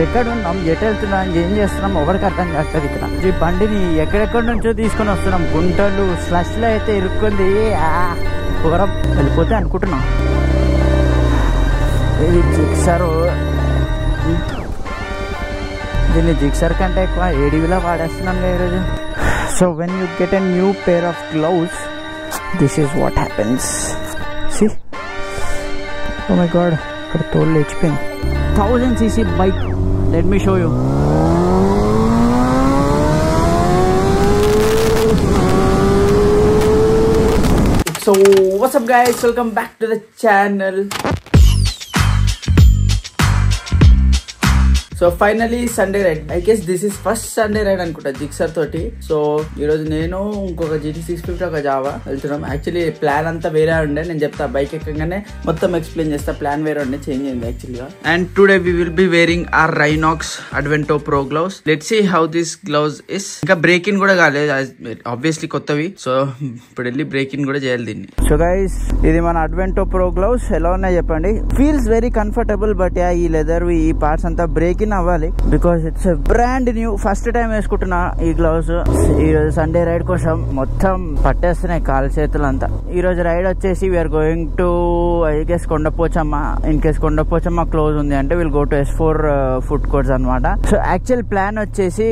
ఎక్కడ ఉన్నాం, ఎటు వెళ్తున్నాం, ఏం చేస్తున్నాం ఒకరికి అర్థం కాస్తుంది. ఇక్కడ ఈ బండిని ఎక్కడెక్కడి నుంచో తీసుకొని వస్తున్నాం. గుంటలు స్లష్లో అయితే ఇరుక్కుంది. ఘోరం వెళ్ళిపోతే అనుకుంటున్నాం. ఇది జిక్సర్, దీన్ని జిక్సర్ కంటే ఎక్కువ ఏడీవీలో వాడేస్తున్నాం ఈరోజు. So when you get a new pair of gloves, this is what happens. See, oh my God, ఇక్కడ తోలు లేచిపోయింది. 1000cc bike. Let me show you. So what's up guys, welcome back to the channel. So finally Sunday ride. I guess this is first Sunday ride అనుకుంటా Gixxer తోటి. So ఈరోజు నేను ఇంకొక GT 650 ఒక Java వెళ్తున్నాం. యాక్చువల్లీ ప్లాన్ అంతా వేరే ఉండే, నేను చెప్తా బైక్ ఎక్కగానే మొత్తం ఎక్స్ప్లెయిన్ చేస్తా. ప్లాన్ వేరే ఉండే, చేంజ్ అయింది యాక్చువల్గా. And today we will be wearing our Rynox Advento Pro gloves. Let's see how this gloves is. ఇంకా బ్రేక్ ఇన్ కూడా కాలేదు, ఆబ్వియస్లీ కొత్తవి. సో ఇప్పుడు వెళ్ళి బ్రేక్ ఇన్ కూడా చేయాలి దీన్ని. సో గైస్, ఇది మన అడ్వెంటో ప్రో గ్లౌస్. ఎలా ఉన్నాయి చెప్పండి. ఫీల్స్ వెరీ కంఫర్టబుల్, బట్ ఈ లెదర్ ఈ పార్ట్స్ అంతా బ్రేక్ ఇన్ అవ్వాలి because it's brand new. First time వేసుకుంటున్నా ఈ గ్లౌస్. ఈ రోజు సండే రైడ్ కోసం మొత్తం పట్టేస్తున్నాయి కాలు చేతులు అంతా. ఈ రోజు రైడ్ వచ్చేసి we're going to I guess Kondapochamma. In case Kondapochamma close ఉంది అంటే will go to S4 food courts అనమాట. సో యాక్చువల్ ప్లాన్ వచ్చేసి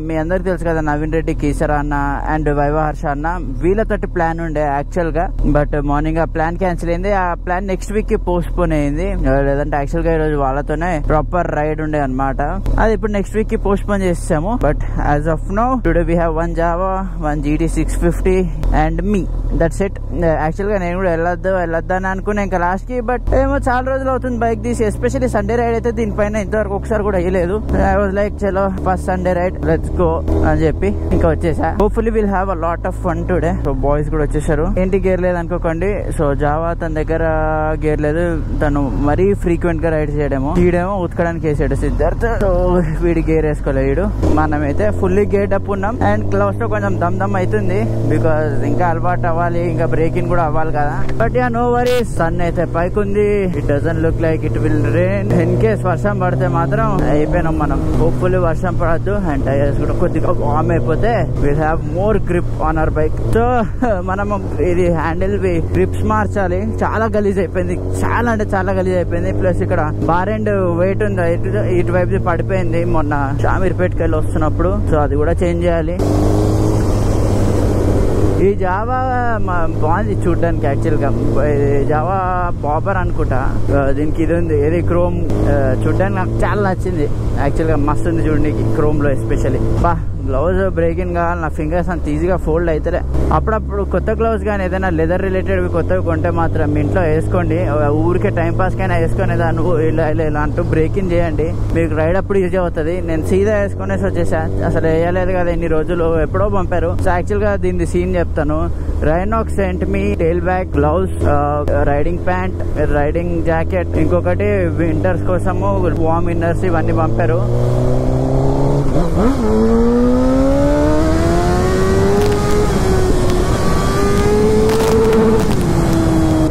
మీ అందరికి తెలుసు కదా, నవీన్ రెడ్డి, కీసరా అన్న అండ్ వైవా హర్ష అన్న, వీళ్ళతోటి ప్లాన్ ఉండే యాక్చువల్ గా. బట్ మార్నింగ్ ఆ ప్లాన్ క్యాన్సిల్ అయింది. ఆ ప్లాన్ నెక్స్ట్ వీక్ కి పోస్ట్ పోన్ అయింది. లేదంటే యాక్చువల్ గా ఈ రోజు వాళ్ళతోనే ప్రాపర్ రైడ్ ఉండే అనమాట. అది ఇప్పుడు నెక్స్ట్ వీక్ కి పోస్ట్ పోన్ చేసాము. But as of now today we have 1 Java, 1 GT 650 and me. That's it. Actual గా నేను కూడా వెళ్ళొద్దా అని అనుకున్నా ఇంకా లాస్ట్ కి. బట్ ఏమో చాలా రోజులు అవుతుంది బైక్ తీసి, ఎస్పెషల్లీ సండే రైడ్ అయితే దీనిపైన ఇంతవరకు ఒకసారి కూడా వేయలేదు. ఐ వాజ్ లైక్ చలో first Sunday ride let's go అని చెప్పి ఇంకా వచ్చేసా. Hopefully will have a lot of fun today. So boys కూడా వచ్చేసారు. ఏంటి గేర్ లేదు అనుకోకండి. సో జావా తన దగ్గర గేర్ లేదు, తను మరీ ఫ్రీక్వెంట్ గా రైడ్ చేయడము. వీడేమో ఉతకడానికి వేసాడు సిద్ధార్థ్. సో వీడి గేర్ వేసుకోలేడు. మనమైతే ఫుల్లీ గేర్ అప్ ఉన్నాం. అండ్ గ్లౌస్ తో కొంచెం దమ్ అవుతుంది బికాస్ ఇంకా అలవాటు అవ్వాలి, ఇంకా బ్రేకింగ్ కూడా అవ్వాలి కదా. But ya no worries. Sun అయితే పైకి ఉంది. It doesn't look like it will rain. In case వర్షం పడితే మాత్రం అయిపోయినాం మనం. హోప్ఫుల్లీ వర్షం పడద్దు అండ్ టైర్స్ కూడా కొద్దిగా వార్మ్ అయిపోతే will have more grip on hour bike. So మనం ఇది హ్యాండిల్ గ్రిప్స్ మార్చాలి. చాలా గలీజ్ అయిపోయింది, చాలా అంటే చాలా గలీజ్ అయిపోయింది. ప్లస్ ఇక్కడ బార్ అండ్ వెయిట్ ఉంది, ఇటువైపు పడిపోయింది మొన్న షామీర్పేటకి వెళ్ళి వస్తున్నప్పుడు. సో అది కూడా చేంజ్ చేయాలి. ఈ జావా బాగుంది చూడడానికి. యాక్చువల్ గా జావా బాబర్ అనుకుంటా. దీనికి ఇది ఉంది, ఏది క్రోమ్. చూడడానికి నాకు చాలా నచ్చింది. యాక్చువల్ గా మస్తు ఉంది చూడడానికి క్రోమ్ లో ఎస్పెషల్లీ. బా గ్లౌజ్ బ్రేకింగ్ కావాలి. నా ఫింగర్స్ అంత ఈజీగా ఫోల్డ్ అవుతారే. అప్పుడప్పుడు కొత్త గ్లౌజ్ కానీ ఏదైనా లెదర్ రిలేటెడ్ కొత్తవి కొంటే మాత్రం మీ ఇంట్లో వేసుకోండి. ఊరికే టైం పాస్ కైనా వేసుకునే దాన్ని ఇలా అంటూ బ్రేకింగ్ చేయండి. మీకు రైడ్ అప్పుడు ఈజీ అవుతుంది. నేను సీదా వేసుకునేసి వచ్చేసా, అసలు వేయలేదు కదా ఇన్ని రోజులు, ఎప్పుడో పంపారు. సో యాక్చువల్ గా దీన్ని సీన్ చెప్తాను. Rynox sent me tail bag, gloves, riding pant, riding jacket, ఇంకొకటి వింటర్స్ కోసము వార్మ్ ఇన్నర్స్, ఇవన్నీ పంపారు.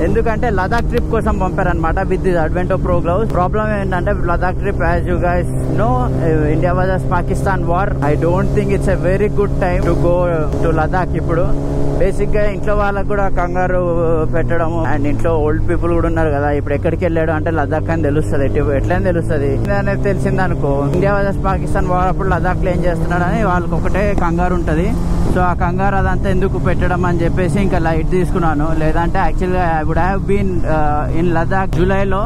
ఎందుకంటే లదాఖ్ ట్రిప్ కోసం పంపారనమాట with this Advento Pro gloves. Problem ఏంటంటే Ladakh trip, as you guys know, India versus Pakistan war. I don't think it's a very good time to go to Ladakh. ఇప్పుడు basic గా ఇంట్లో వాళ్ళకు కూడా కంగారు పెట్టడము. అండ్ ఇంట్లో ఓల్డ్ పీపుల్ కూడా ఉన్నారు కదా. ఇప్పుడు ఎక్కడికి వెళ్ళాడు అంటే లదాఖ్ అని తెలుస్తుంది, ఎట్లయినా తెలుస్తుంది. అనేది తెలిసిందనుకో, ఇండియా వర్సెస్ పాకిస్తాన్ వార్ అప్పుడు లదాఖ్ లో ఏం చేస్తున్నాడు అని వాళ్ళకి ఒకటే కంగారు ఉంటది. సో ఆ కంగారు అదంతా ఎందుకు పెట్టడం అని చెప్పేసి ఇంకా లైట్ తీసుకున్నాను. లేదంటే యాక్చువల్ గా I would have been in Ladakh జూలైలో.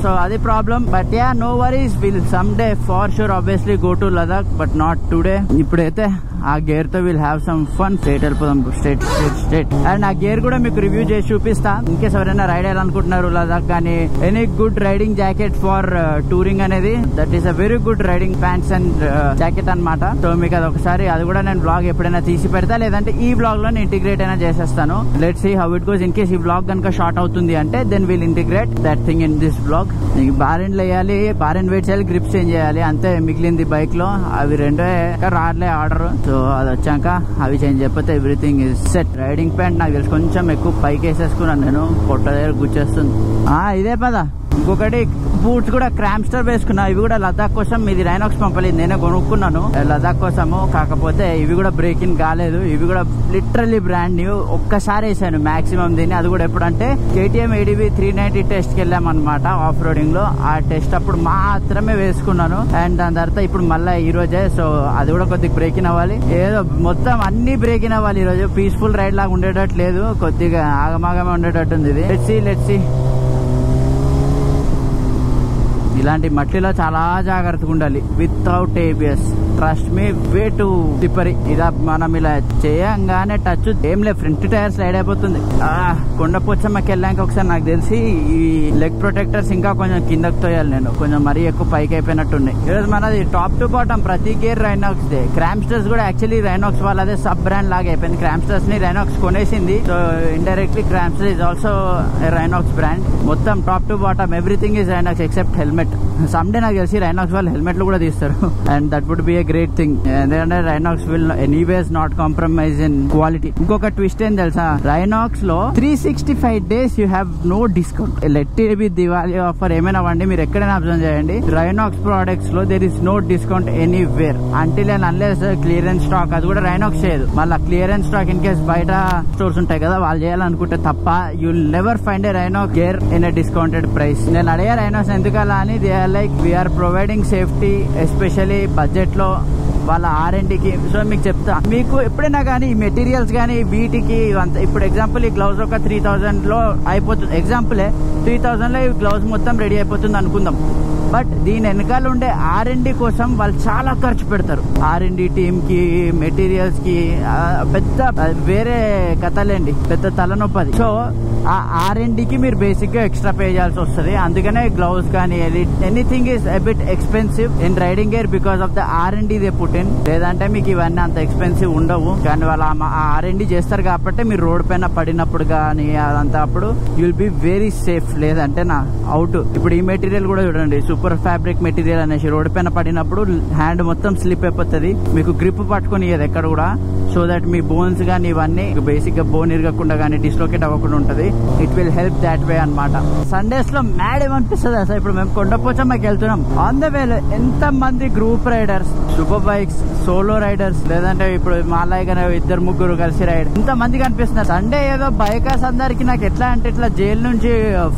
సో అది problem. But ya no worries, will some day for sure obviously go to Ladakh, but not today. ఇప్పుడైతే ఆ గేర్ తో will have some fun. Straight వెళ్ళిపోదాం, స్ట్రేట్. అండ్ ఆ gear కూడా మీకు review చేసి చూపిస్తా. ఇన్కేస్ ఎవరైనా రైడ్ అయ్యాలనుకుంటున్నారు లదాఖ్ కానీ, any good riding jacket for touring అనేది, that is a very good riding pants and jacket అనమాట. సో మీకు అది ఒకసారి అది కూడా నేను బ్లాగ్ బ్లాగ్ ఎప్పుడైనా తీసి పెడతా, లేదంటే ఈ బ్లాగ్ లో ఇంటిగ్రేట్ అయినా చేసేస్తాను. Let's see how it goes. In case ఈ బ్లాగ్ కనుక షార్ట్ అవుతుంది అంటే then will integrate that thing in this blog. బారెండ్లు వేయాలి, బారెండ్ వెయిట్ చేయాలి, గ్రిప్స్ చేంజ్ చేయాలి, అంతే మిగిలింది బైక్ లో. అవి రెండే రాట్లే ఆర్డర్. సో అది వచ్చాక అవి చేంజ్ చేయకపోతే everything is set. Riding pant నాకు తెలిసి కొంచెం ఎక్కువ పైకి వేసేసుకున్నాను నేను, పొట్ట దగ్గర గుచ్చేస్తుంది. ఇదే పదా. ఇంకొకటి బూట్స్ కూడా క్రామ్స్టర్ వేసుకున్నా. ఇవి కూడా లదాఖ్ కోసం, ఇది రైనాక్స్ పంపలేదు, నేనే కొనుక్కున్నాను లదాఖ్ కోసము. కాకపోతే ఇవి కూడా బ్రేక్ ఇన్ కాలేదు. ఇవి కూడా లిటరల్లీ బ్రాండ్ న్యూ. ఒక్కసారి వేసాను మాక్సిమం దీన్ని, అది కూడా ఎప్పుడంటే KTM ADV 390 టెస్ట్ కి వెళ్ళాం అనమాట ఆఫ్ రోడింగ్ లో. ఆ టెస్ట్ అప్పుడు మాత్రమే వేసుకున్నాను. అండ్ దాని తర్వాత ఇప్పుడు మళ్ళీ ఈ రోజే, సో అది కూడా కొద్దిగా బ్రేక్ ఇన్ అవ్వాలి. ఏదో మొత్తం అన్ని బ్రేక్ ఇన్ అవ్వాలి ఈ రోజు. పీస్ఫుల్ రైడ్ లాగా ఉండేటట్టు లేదు, కొద్దిగా ఆగమాగమే ఉండేటట్టుంది ఇది. Let's see. ఇలాంటి మట్టిలో చాలా జాగ్రత్తగా ఉండాలి without ABS. Trust me, way too slippery. ఇదా మనం ఇలా చేయంగానే టచ్ ఏం లేదు, ఫ్రంట్ టైర్ స్లైడ్ అయిపోతుంది. కొండపోచమ్మకి వెళ్ళాక ఒకసారి నాకు తెలిసి ఈ లెగ్ ప్రొటెక్టర్స్ ఇంకా కొంచెం కిందకు తోయాలి నేను, కొంచెం మరీ ఎక్కువ పైకి అయిపోయినట్టున్నాయి. ఈరోజు మనది టాప్ టు బాటమ్ ప్రతి గేర్ రైనాక్స్ దే. క్రామ్స్టర్స్ కూడా యాక్చువల్లీ రైనాక్స్ వాళ్ళదే సబ్ బ్రాండ్ లాగా అయిపోయింది. క్రామ్స్టర్స్ ని రైనాక్స్ కొనేసింది, so indirectly Cramster is also Rynox brand. మొత్తం top to bottom everything is Rynox except helmet. Someday నాకు తెలిసి రైనాక్స్ వాళ్ళు హెల్మెట్లు కూడా తీస్తారు, and that would be a great thing. ఎందుకంటే Rynox will anyways not compromise in quality. ఇంకొక twist ఏం తెలుసా, రైనాక్స్ లో 365 days you have no discount. Let it be Diwali offer ఏమైనా వండి మీరు ఎక్కడైనా అబ్జర్వ్ చేయండి, రైనాక్స్ ప్రొడక్ట్స్ లో there is no discount anywhere until and unless clearance stock. అది కూడా రైనాక్స్ చేయదు. మళ్ళీ క్లియరెన్స్ స్టాక్ ఇన్ కేస్ బయట స్టోర్స్ ఉంటాయి కదా, వాళ్ళు చేయాలనుకుంటే తప్ప you will never find a Rynox gear in a discounted price. నేను అడిగా రైనాక్స్ ఎందుకలా అని, they are like we're providing safety especially budget లో వాళ్ళ R&Dకి. సో మీకు చెప్తా, మీకు ఎప్పుడైనా కానీ ఈ మెటీరియల్స్ కానీ వీటికి ఇప్పుడు ఎగ్జాంపుల్ ఈ గ్లౌజ్ ఒక 3000 లో అయిపోతుంది. ఎగ్జాంపులే 3000 లో ఈ గ్లౌజ్ మొత్తం రెడీ అయిపోతుంది అనుకుందాం. బట్ దీని వెనకాల ఉండే R&D కోసం వాళ్ళు చాలా ఖర్చు పెడతారు. R&D టీమ్ కి, మెటీరియల్స్ కి పెద్ద వేరే కథలేండి, పెద్ద తలనొప్పది. సో ఆ R&Dకి మీరు బేసిక్ గా ఎక్స్ట్రా పే చేయాల్సి వస్తుంది. అందుకనే గ్లౌజ్ కానీ anything is a bit expensive in riding gear because of the R&D they put in. లేదంటే మీకు ఇవన్నీ అంత ఎక్స్పెన్సివ్ ఉండవు, కానీ వాళ్ళు R&D చేస్తారు కాబట్టి మీరు రోడ్ పైన పడినప్పుడు కానీ అదంతా అప్పుడు you will be very safe. లేదంటే నా అవుట్. ఇప్పుడు ఈ మెటీరియల్ కూడా చూడండి, సూపర్ ఫ్యాబ్రిక్ మెటీరియల్ అనేసి రోడ్ పైన పడినప్పుడు హ్యాండ్ మొత్తం స్లిప్ అయిపోతుంది, మీకు గ్రిప్ పట్టుకుని ఎక్కడ కూడా. సో దట్ మీ బోన్స్ గానీ ఇవన్నీ బేసిక్ గా బోన్ ఇరగకుండా గానీ డిస్లోకేట్ అవ్వకుండా ఉంటది. It will help that way అనమాట. సండేస్ లో మ్యాడ్ ఏమనిపిస్తుంది అసలు, ఇప్పుడు మేము కొండపోచమ్మకి వెళ్తున్నాం, ఆన్ ద వేలో ఎంత మంది group riders, super bikes, solo riders, లేదంటే ఇప్పుడు మాలాగా 2-3 కలిసి రైడ్, ఇంత మంది కనిపిస్తున్నారు. సండే ఏదో బైకర్స్ అందరికి నాకు ఎట్లా అంటే ఇట్లా జైలు నుంచి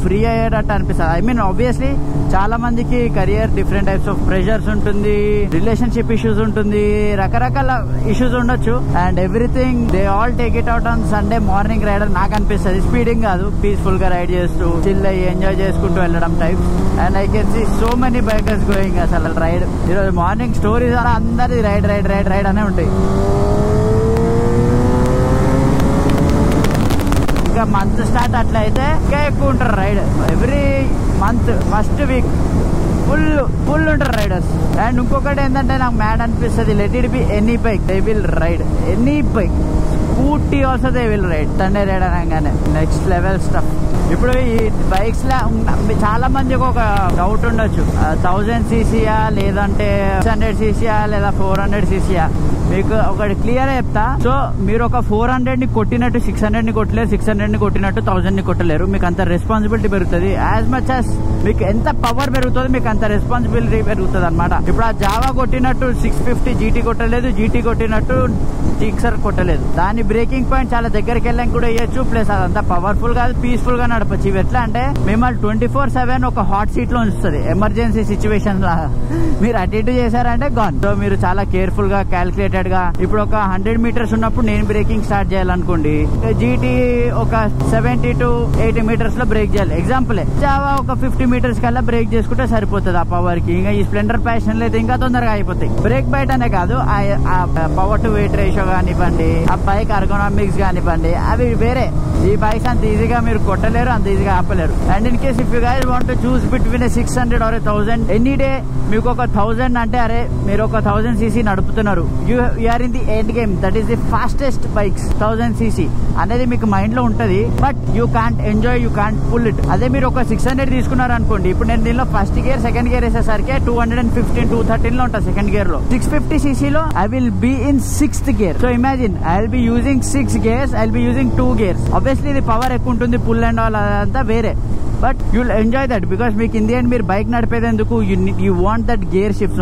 ఫ్రీ అయ్యేటట్టు అనిపిస్తుంది. ఐ మీన్ ఆబ్వియస్లీ చాలా మందికి career different types of pressures ఉంటుంది, రిలేషన్షిప్ ఇష్యూస్ ఉంటుంది, రకరకాల ఇష్యూస్ ఉండొచ్చు. And everything they all take it out on Sunday morning rider నాకు అనిపిస్తుంది. స్పీడింగ్ కాదు, పీస్ఫుల్ గా రైడ్ చేస్తూ చిల్ అయ్యి ఎంజాయ్ చేసుకుంటూ వెళ్ళడం type. And I can see so many bikers going అసలు రైడ్. ఈరోజు మార్నింగ్ స్టోరీస్ అలా అందరి రైడ్ రైడ్ రైడ్ రైడ్ అనే ఉంటాయి. ఇంకా మంత్ స్టార్ట్ అట్లా అయితే ఇంకా ఎక్కువ ఉంటారు ride. Every month first week full ఉంటారు రైడర్స్. అండ్ ఇంకొకటి ఏంటంటే నాకు మ్యాడ్ అనిపిస్తుంది, let it be any bike they will ride, any bike, scooty also they will ride. Sunday ride అనగానే నెక్స్ట్ లెవెల్ స్టఫ్. ఇప్పుడు ఈ బైక్స్ లా చాలా మందికి ఒక డౌట్ ఉండొచ్చు, 1000cc లేదంటే 600cc లేదా 400cc. మీకు ఒకటి క్లియర్ చెప్తా. సో మీరు ఒక 400 ని కొట్టినట్టు 600 ని కొట్టలేరు, 600 ని కొట్టినట్టు 1000 ని కొట్టలేరు. మీకు అంత రెస్పాన్సిబిలిటీ పెరుగుతుంది. యాజ్ మచ్ యాజ్ మీకు ఎంత పవర్ పెరుగుతుంది మీకు అంత రెస్పాన్సిబిలిటీ పెరుగుతుంది అనమాట. ఇప్పుడు ఆ జావా కొట్టినట్టు 650 GT కొట్టలేదు, GT కొట్టినట్టు జిక్సర్ కొట్టలేదు. దాని బ్రేకింగ్ పాయింట్ చాలా దగ్గరికి వెళ్ళాక కూడా వేయచ్చు. ప్లస్ అదంతా పవర్ఫుల్ కాదు, పీస్ఫుల్ గా నడపచ్చు. ఇవి ఎట్లా అంటే మిమ్మల్ని 24/7 ఒక హాట్ సీట్ లో ఉంచుతుంది. ఎమర్జెన్సీ సిచ్యువేషన్ లాగా మీరు అటు ఇటు చేశారంటే గాన్. సో మీరు చాలా కేర్ఫుల్ గా, క్యాల్కులేటెడ్ గా, ఇప్పుడు ఒక 100 meters ఉన్నప్పుడు నేను బ్రేకింగ్ స్టార్ట్ చేయాలనుకోండి, GT ఒక 70 to 80 meters లో బ్రేక్ చేయాలి. ఎగ్జాంపుల్ జావా ఒక 50 meters కల్లా బ్రేక్ చేసుకుంటే సరిపోతుంది ఆ పవర్ కి. ఇంకా ఈ స్ప్లెండర్ ప్యాషన్ అయితే ఇంకా తొందరగా అయిపోతాయి. బ్రేక్ బయట అనే కాదు, ఆ పవర్ టు వెయిట్ రేషియో కానివ్వండి, ఆ బైక్ ఎర్గోనామిక్స్ కానివ్వండి, అవి వేరే. ఈ బైక్స్ అంత ఈజీగా మీరు కొట్టలేరు, అంత ఈజీగా ఆపలేరు. And in case if you guys want to choose between 600 or 1000 any day, మీకు ఒక 1000 అంటే అరే మీరు ఒక 1000cc నడుపుతున్నారు, you are in the end game. That is the fastest bikes 1000cc అనేది మీకు మైండ్ లో ఉంటది. But you can't enjoy, you can't pull it. అదే మీరు ఒక 600 తీసుకున్నారు అనుకోండి, ఇప్పుడు నేను దీనిలో ఫస్ట్ గేర్ సెకండ్ గేర్ వేసేసరికి 215 213 లో ఉంటా. సెకండ్ గేర్ లో 650cc లో I will be in 6th gear. So imagine I will be using 6 gears, I will be using 2 gears. Obviously ఇది పవర్ ఎక్కువ ఉంటుంది, పుల్ అండ్ ఆల్ అదంతా వేరే. But you'll enjoy that because మీకు in the end మీరు bike నడిపేందుకు you want that gear shift.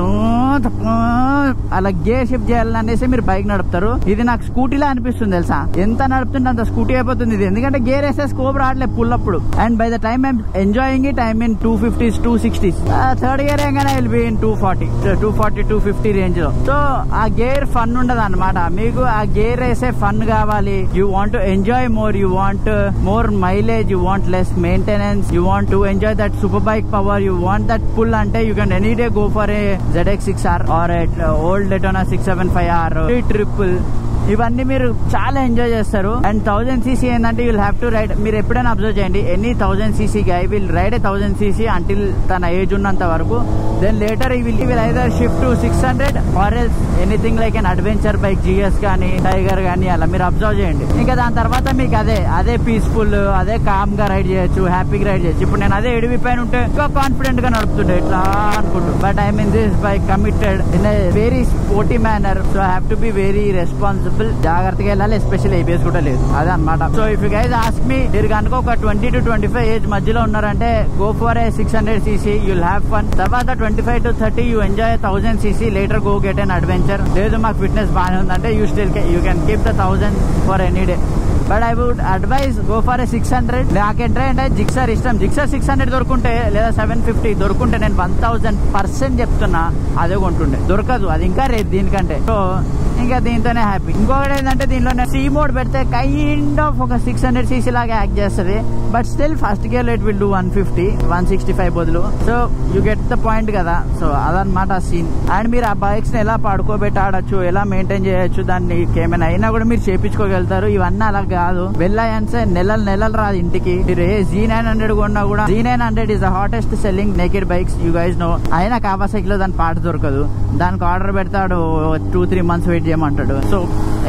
అలా gear shift చేయాలనేసి మీరు బైక్ నడుపుతారు. ఇది నాకు స్కూటీలా అనిపిస్తుంది తెలుసా, ఎంత నడుపుతుంటే అంత స్కూటీ అయిపోతుంది ఇది. ఎందుకంటే గేర్ వేస్తే స్కోప్ రావట్లేదు పుల్ అప్పుడు. And by the time I'm enjoying it, I'm in 250s 260s. Third gear ఏంగానే I will be in 240 250 range లో. సో ఆ గేర్ ఫన్ ఉండదు అనమాట. మీకు ఆ గేర్ వేసే ఫన్ కావాలి. You want to enjoy more, you want more mileage, you want less maintenance, you want to enjoy that super bike power, you want that pull ante you can any day go for a ZX6R or a old Daytona 675R triple. ఇవన్నీ మీరు చాలా enjoy చేస్తారు. And 1000cc ఏంటంటే you'll have to ride. మీరు ఎప్పుడైనా observe చేయండి, ఎనీ 1000cc guy will ride a 1000cc until తన ఏజ్ ఉన్నంత వరకు. Then later he will either shift to 600 or else anything like an adventure bike, GS కానీ టైగర్ కానీ అలా మీరు అబ్జర్వ్ చేయండి. ఇంకా దాని తర్వాత మీకు అదే పీస్ఫుల్, అదే కామ్ గా రైడ్ చేయొచ్చు, హ్యాపీగా రైడ్ చేయొచ్చు. ఇప్పుడు నేను అదే ఎడివి పైన ఉంటే ఇంకా కాన్ఫిడెంట్ గా నడుపుతుండే ఇట్లా అనుకుంటూ. But I mean this bike committed in a very sporty manner. So I have to be very responsible, జాగ్రత్తగా వెళ్ళాలి. ఎస్పెషల్ ABS కూడా లేదు, అదే అనమాట. So if you guys ask me, మీరు కనుక ఒక 20 to 25 ఏజ్ మధ్యలో ఉన్నారంటే go for a 600cc, you'll have fun. తర్వాత 25 to 30 you enjoy 1000cc, later go get an adventure. లేదు మాకు ఫిట్నెస్ బాగానే ఉందంటే you can keep the 1000 for any day. But I would advise go for a 600. నాకేంటే అంటే Gixxer ఇష్టం. Gixxer 600 దొరుకుంటే లేదా 750 దొరుకుంటే నేను 1000% చెప్తున్నా అదే కొంటుండే. దొరకదు, అది ఇంకా రేట్ దీనికంటే. సో ఇంకా దీంతోనే హ్యాపీ. ఇంకొకటి ఏంటంటే దీనిలో సి మోడ్ పెడితే కైండ్ ఆఫ్ ఒక 600cc లాగా యాక్ట్ చేస్తుంది. But still first gear it will do 150 165 బదులు. So you get the point కదా. సో అదనమాట సీన్. అండ్ మీరు ఆ బైక్స్ ని ఎలా పడుకోబెట్టి ఆడొచ్చు, ఎలా మెయింటైన్ చేయొచ్చు, దాన్ని ఏమైనా అయినా కూడా మీరు చేపించుకోగలుగుతారు. ఇవన్నీ అలా కాదు. వెళ్ళాయన్సే నెలలు రాదు ఇంటికి. మీరు ఏ Z900 కొన్నా కూడా Z900 is the hottest selling naked bikes, you guys know. అయినా కావాసాకిలో దాని పార్ట్ దొరకదు. దానికి ఆర్డర్ పెడతాడు, 2-3 months వెయిట్ చేయమంటాడు. So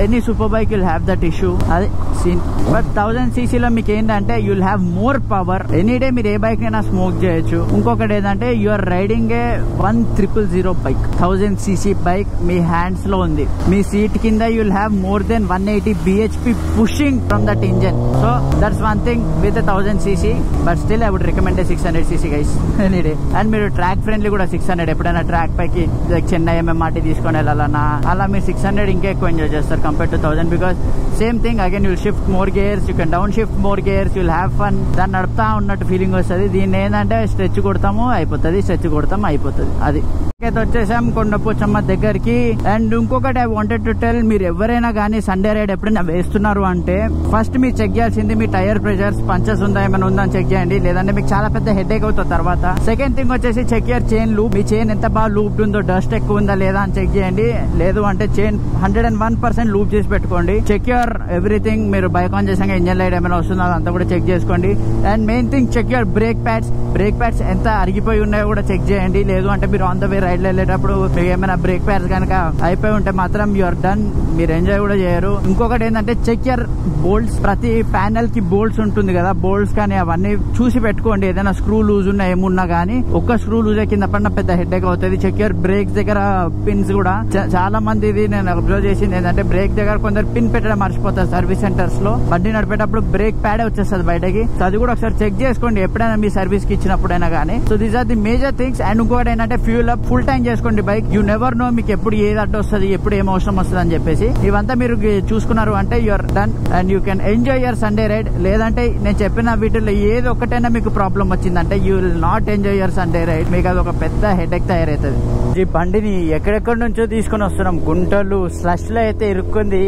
any super bike you'll have that issue, అది సీన్. బట్ 1000cc లో మీకు ఏంటంటే you'll have more power. Any day మీరు ఏ బైక్ అయినా స్మోక్ చేయొచ్చు. ఇంకొకటి ఏంటంటే you are riding a 1000 bike. 1000cc bike మీ హ్యాండ్స్ లో ఉంది. మీ సీట్ కింద you'll have more than 180 bhp pushing from that engine. So that's one thing with 1000cc. But still I would recommend 600cc guys any day. And మీరు track friendly కూడా 600. ఎప్పుడైనా track పైకి Chennai MMRT తీసుకొని వెళ్ళాలన్నా అలా మీరు 600 ఇంకా ఎక్కువ ఎంజాయ్ చేస్తారు compare to 1000. Because same thing again you'll shift more gears, you can down shift more gears, you'll have fun. దాన్ని నడుపుతా ఉన్నట్టు ఫీలింగ్ వస్తుంది. దీన్ని ఏంటంటే స్ట్రెచ్ కొడతాము అయిపోతుంది, స్ట్రెచ్ కొడతాం అయిపోతుంది. అది అయితే వచ్చేసాం కొండపోచమ్మ దగ్గరికి. అండ్ ఇంకొకటి ఐ వాంటెడ్ టు టెల్, మీరు ఎవరైనా కానీ సండే రైడ్ ఎప్పుడైనా వేస్తున్నారు అంటే ఫస్ట్ మీరు చెక్ చేయాల్సింది మీ టైర్ ప్రెషర్స్, పంచెస్ ఉందా ఏమైనా ఉందని చెక్ చేయండి. లేదంటే మీకు చాలా పెద్ద హెడేక్ అవుతుంది తర్వాత. సెకండ్ థింగ్ వచ్చేసి చెక్ యువర్ చైన్ లూప్. మీ చైన్ ఎంత బాగా లూప్డ్ ఉందో, డస్ట్ ఎక్కువ ఉందా లేదా అని చెక్ చేయండి. లేదు అంటే చైన్ 101% లూప్ చేసి పెట్టుకోండి. Check your everything. మీరు బైక్ ఆన్ చేసాక ఇంజన్ లైట్ ఏమైనా వస్తుందో అదంతా కూడా చెక్ చేసుకోండి. And main thing check your brake pads. Brake pads ఎంత అరిగిపోయి ఉన్నాయో కూడా చెక్ చేయండి. లేదు అంటే మీరు ఆన్ ద వే రైడ్ లో వెళ్ళేటప్పుడు మీకు ఏమైనా బ్రేక్ ప్యాడ్స్ కనుక అయిపోయి ఉంటే మాత్రం యు ఆర్ డన్, మీరు ఎంజాయ్ కూడా చేయరు. ఇంకొకటి ఏంటంటే చెక్ యువర్ బోల్ట్స్. ప్రతి ప్యానెల్ కి బోల్ట్స్ ఉంటుంది కదా, బోల్ట్స్ కానీ అవన్నీ చూసి పెట్టుకోండి. ఏదైనా స్క్రూ లూజ్ ఉన్నా ఏమున్నా కానీ ఒక్క స్క్రూ లూజ్ కింద పడిన పెద్ద హెడేక్ అవుతుంది. చెక్ యువర్ బ్రేక్స్ దగ్గర పిన్స్ కూడా. చాలా మంది ఇది నేను అబ్జర్వ్ చేసింది ఏంటంటే బ్రేక్ దగ్గర కొందరు పిన్ పెట్టడం మర్చిపోతారు సర్వీస్ సెంటర్స్ లో. బండి నడిపేటప్పుడు బ్రేక్ ప్యాడ్ వచ్చేస్తుంది బయటకి. సో అది కూడా ఒకసారి చెక్ చేసుకోండి ఎప్పుడైనా మీ సర్వీస్ కి ఇచ్చినప్పుడైనా కానీ. So these are the major things. And ఇంకొకటి ఏంటంటే ఫ్యూల్ అప్ ఫుల్ టైం చేసుకోండి బైక్. యూ నెవర్ నో మీకు ఎప్పుడు ఏది అడ్డు వస్తుంది, ఎప్పుడు ఏం అవసరం వస్తుంది అని చెప్పేసి. ఇవంతా మీరు చూసుకున్నారు అంటే you're done and you can enjoy your Sunday ride. లేదంటే నేను చెప్పిన వీటిలో ఏది ఒక్కటైనా మీకు ప్రాబ్లం వచ్చిందంటే you will not enjoy your Sunday ride. మీకు అది ఒక పెద్ద హెడేక్ తయారవుతుంది. ఈ బండిని ఎక్కడెక్కడి నుంచో తీసుకొని వస్తున్నాం. గుంటలు స్లష్ లో అయితే ఇరుక్కుంది.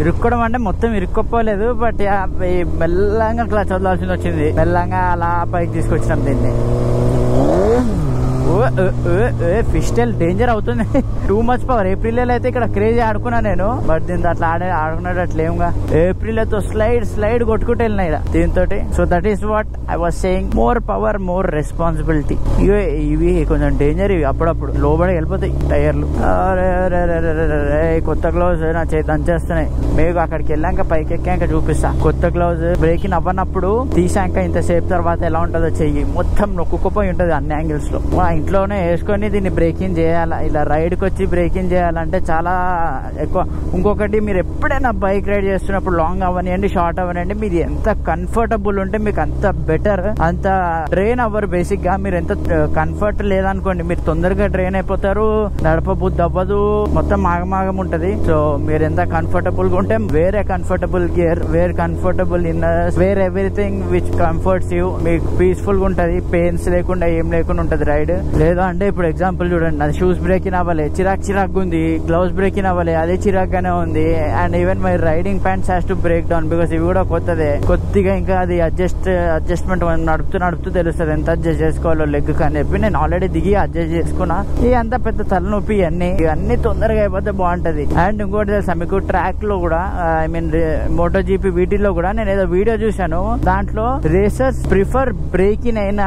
ఇరుక్కోవడం అంటే మొత్తం ఇరుక్కోపోలేదు, బట్ మెల్లంగా క్లచ్ వదలాల్సింది వచ్చింది. మెల్లంగా అలా పైకి తీసుకొచ్చినాం దీన్ని. ఫిస్టెల్ డేంజర్ అవుతుంది. Too much power. ఏప్రిల్ అయితే ఇక్కడ క్రేజీ ఆడుకున్నా నేను, బట్ దీంతో అట్లా ఆడుకున్నాడు అట్లేముగా. ఏప్రిల్ తో స్లైడ్ కొట్టుకుంటూ వెళ్ళినా ఇక్కడ దీంతో. So that is what I was saying, more power more responsibility. ఇవి కొంచెం డేంజర్, ఇవి అప్పుడప్పుడు లోబడి వెళ్ళిపోతాయి టైర్లు. కొత్త గ్లౌజ్ నా చేతి అంచేస్తున్నాయి. మీకు అక్కడికి వెళ్ళాక పైకి ఎక్కాక చూపిస్తా. కొత్త గ్లౌజ్ బ్రేకింగ్ అవ్వనప్పుడు తీసాక ఇంతసేపు తర్వాత ఎలా ఉంటుందో చెయ్యి మొత్తం నొక్కుపోయి ఉంటది అన్ని యాంగిల్స్ లో. మా ఇంట్లోనే వేసుకొని దీన్ని బ్రేకింగ్ చేయాలా, ఇలా రైడ్ కి వచ్చి బ్రేకింగ్ చేయాలంటే చాలా ఎక్కువ. ఇంకొకటి, మీరు ఎప్పుడైనా బైక్ రైడ్ చేస్తున్నప్పుడు లాంగ్ అవనివ్వండి షార్ట్ అవనివ్వండి, మీరు ఎంత కంఫర్టబుల్ ఉంటే మీకు అంత బెటర్. అంత డ్రైన్ అవ్వరు బేసిక్ గా. మీరు ఎంత కంఫర్ట్ లేదనుకోండి మీరు తొందరగా డ్రైన్ అయిపోతారు, నడపబుద్ధి అవ్వదు, మొత్తం ఆగమాగం ఉంటది. సో మీరు ఎంత కంఫర్టబుల్ గా ఉంటే వేరే comfortable gear, wear comfortable inners, wear everything which comforts you. మీకు పీస్ఫుల్ గా ఉంటది, పెయిన్స్ లేకుండా ఏం లేకుండా ఉంటది రైడ్. లేదా అంటే ఇప్పుడు ఎగ్జాంపుల్ చూడండి, అది షూస్ బ్రేకింగ్ అవ్వాలి, చిరాక్ ఉంది, గ్లౌస్ బ్రేకింగ్ అవ్వాలి, అదే చిరాగ్గానే ఉంది. And even my riding pants has to break down because ఇవి కూడా కొత్తదే. కొద్దిగా ఇంకా అది అడ్జస్ట్మెంట్ నడుపుతూ తెలుస్తుంది ఎంత అడ్జస్ట్ చేసుకోవాలో లెగ్ అని చెప్పి నేను ఆల్రెడీ దిగి అడ్జస్ట్ చేసుకున్నా. ఇది అంత పెద్ద తలనొప్పి ఇవన్నీ totally అయిపోతే బాగుంటది. అండ్ ఇంకోటి తెలుసా మీకు, ట్రాక్ లో కూడా ఐ మీన్ మోటో జీపీ వీటిలో కూడా నేను ఏదో వీడియో చూసాను, దాంట్లో రేసర్స్ ప్రిఫర్ బ్రేకింగ్ అయిన